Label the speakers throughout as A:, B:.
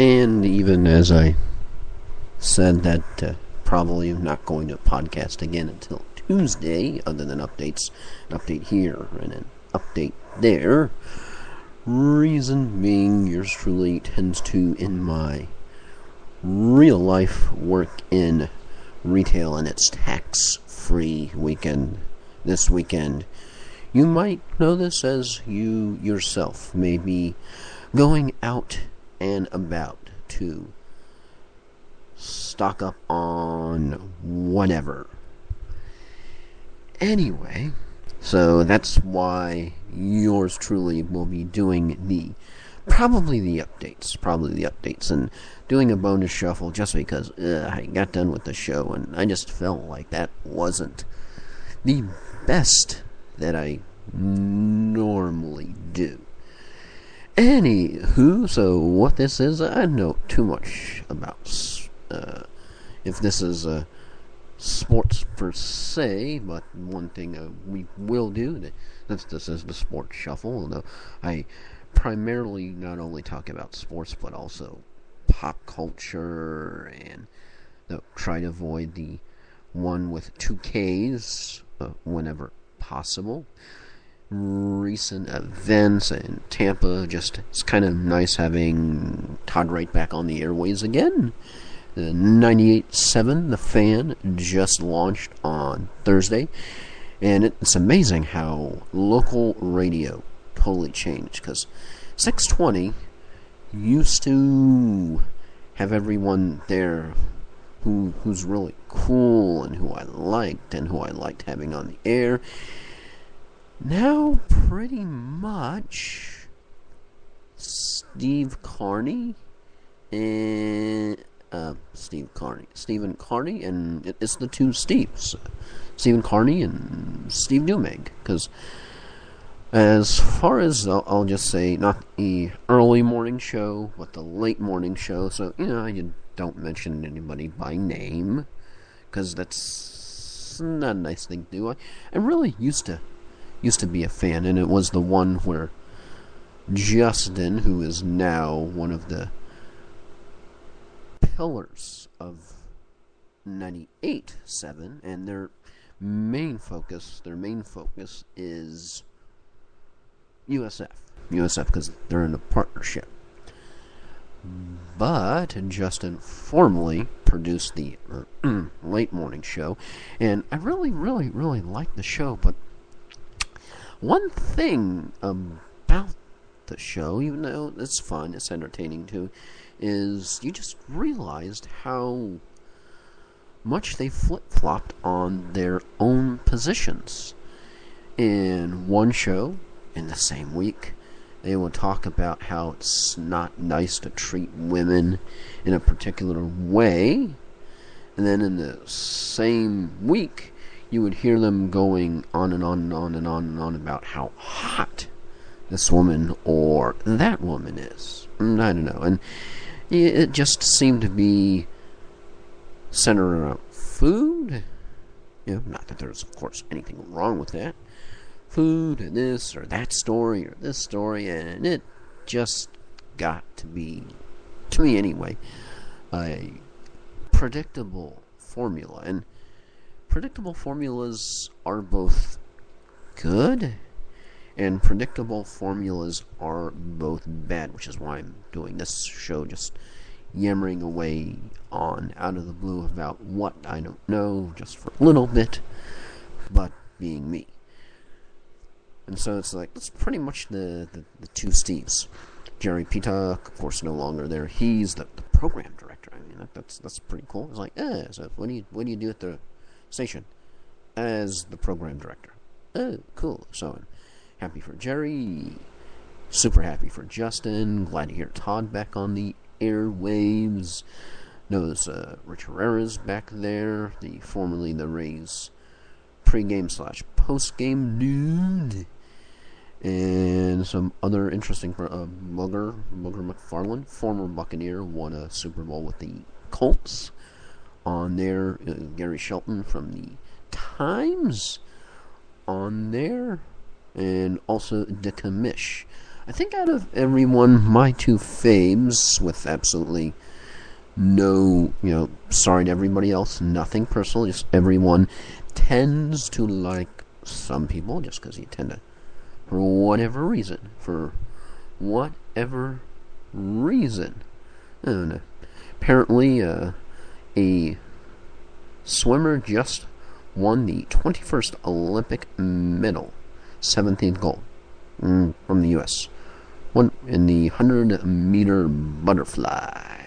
A: And even as I said that probably I'm not going to podcast again until Tuesday, other than updates, an update here and an update there. Reason being, yours truly tends to, in my real life, work in retail, and it's tax-free weekend this weekend. You might know this as you yourself may be going out and about to stock up on whatever. Anyway, so that's why yours truly will be doing probably the updates, and doing a bonus shuffle just because I got done with the show and I just felt like that wasn't the best that I normally do. Anywho, so what this is, I don't know too much about if this is sports per se, but one thing we will do, since this is the sports shuffle, although I primarily not only talk about sports, but also pop culture, and try to avoid the one with 2Ks whenever possible. Recent events in Tampa, it's kind of nice having Todd Wright back on the airways again. The 98.7, The Fan, just launched on Thursday, and it's amazing how local radio totally changed, because 620 used to have everyone there who's really cool and who I liked having on the air. Now, pretty much, Stephen Carney, and it's the two Steves, Stephen Carney and Steve Dumeg, because as far as, I'll just say, not the early morning show, but the late morning show, so, I don't mention anybody by name, because that's not a nice thing to do. I really used to be a fan, and it was the one where Justin, who is now one of the pillars of 98.7, and their main focus is USF, because they're in a partnership. But Justin formerly produced the late morning show, and I really liked the show, but one thing about the show, even though it's fun, it's entertaining too, is you just realized how much they flip-flopped on their own positions. In one show, in the same week, they would talk about how it's not nice to treat women in a particular way, and then in the same week, you would hear them going on and on and on and on and on about how hot this woman or that woman is. I don't know. And it just seemed to be centered around food. Not that there's, of course, anything wrong with that. Food, and this or that story or this story. And it just got to be, to me anyway, a predictable formula. And predictable formulas are both good, and predictable formulas are both bad, which is why I'm doing this show, just yammering away on out of the blue about what I don't know, just for a little bit, but being me. And so it's pretty much the two Steves. Jerry Peacock, of course, no longer there. He's the program director. I mean, that's pretty cool. It's so what do you do at the station as the program director? Oh, cool. So I'm happy for Jerry, super happy for Justin, glad to hear Todd back on the airwaves. Knows Rich Herrera's back there, formerly the Rays pregame / postgame dude, and some other interesting Mugger McFarland, former Buccaneer, won a Super Bowl with the Colts. On there, Gary Shelton from the Times on there, and also the commish I think out of everyone, my two faves, with absolutely no, sorry to everybody else, nothing personal, just everyone tends to like some people just because you tend to, for whatever reason, I don't know. Apparently, a swimmer just won the 21st Olympic medal, 17th gold, from the U.S. One in the 100-meter butterfly.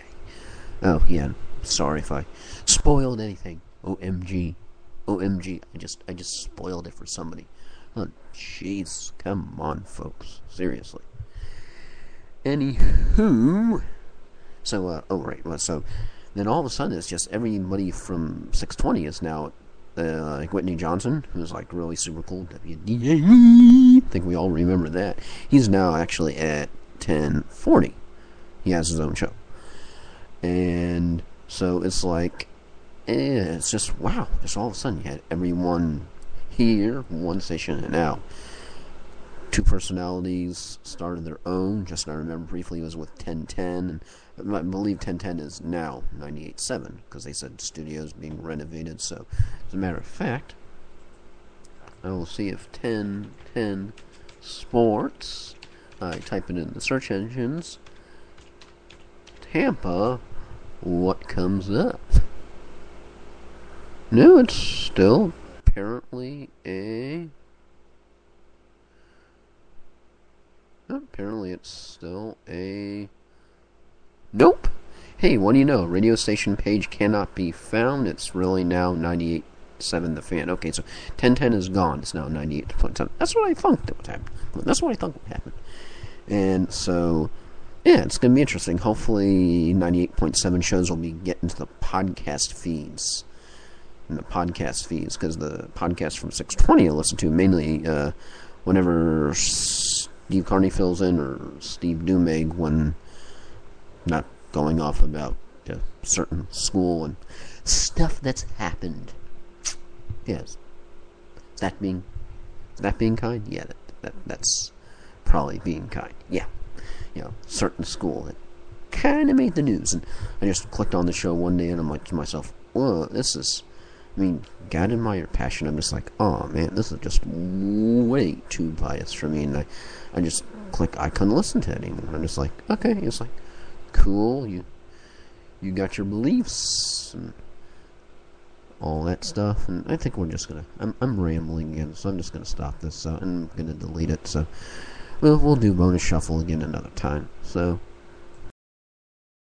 A: Oh, yeah, sorry if I spoiled anything. OMG. I just spoiled it for somebody. Oh, jeez. Come on, folks. Seriously. Anywho. So, so then all of a sudden it's just everybody from 620 is now, like Whitney Johnson, who's like really super cool. WDA. I think we all remember that. He's now actually at 1040. He has his own show. And so it's like, it's just, wow. Just all of a sudden you had everyone here, one station, and now two personalities started their own. Just I remember briefly it was with 1010, and I believe 1010 is now 98.7 because they said studios being renovated. So, as a matter of fact, I will see if 1010 Sports, I type it in the search engines, Tampa, what comes up? No, it's still apparently a... Apparently it's still a... Nope! Hey, what do you know? Radio station page cannot be found. It's really now 98.7 The Fan. Okay, so 1010 is gone. It's now 98.7. That's what I thought would happen. Would happen. And so, yeah, it's going to be interesting. Hopefully 98.7 shows will be getting to the podcast feeds. And the podcast feeds, because the podcast from 620 I listen to mainly whenever Steve Carney fills in, or Steve Dumeg when not going off about a certain school and stuff that's happened. Yes. Is that being kind? Yeah, that's probably being kind. Yeah. Certain school that kind of made the news. And I just clicked on the show one day and I'm like to myself, whoa, this is... God admire your passion. I'm just like, oh man, this is just way too biased for me, and I just click. I couldn't listen to it anymore. I'm just like, okay, it's like, cool. You got your beliefs and all that stuff, and I think we're just gonna. I'm rambling again, so I'm just gonna stop this. So I'm gonna delete it. So we'll do bonus shuffle again another time. So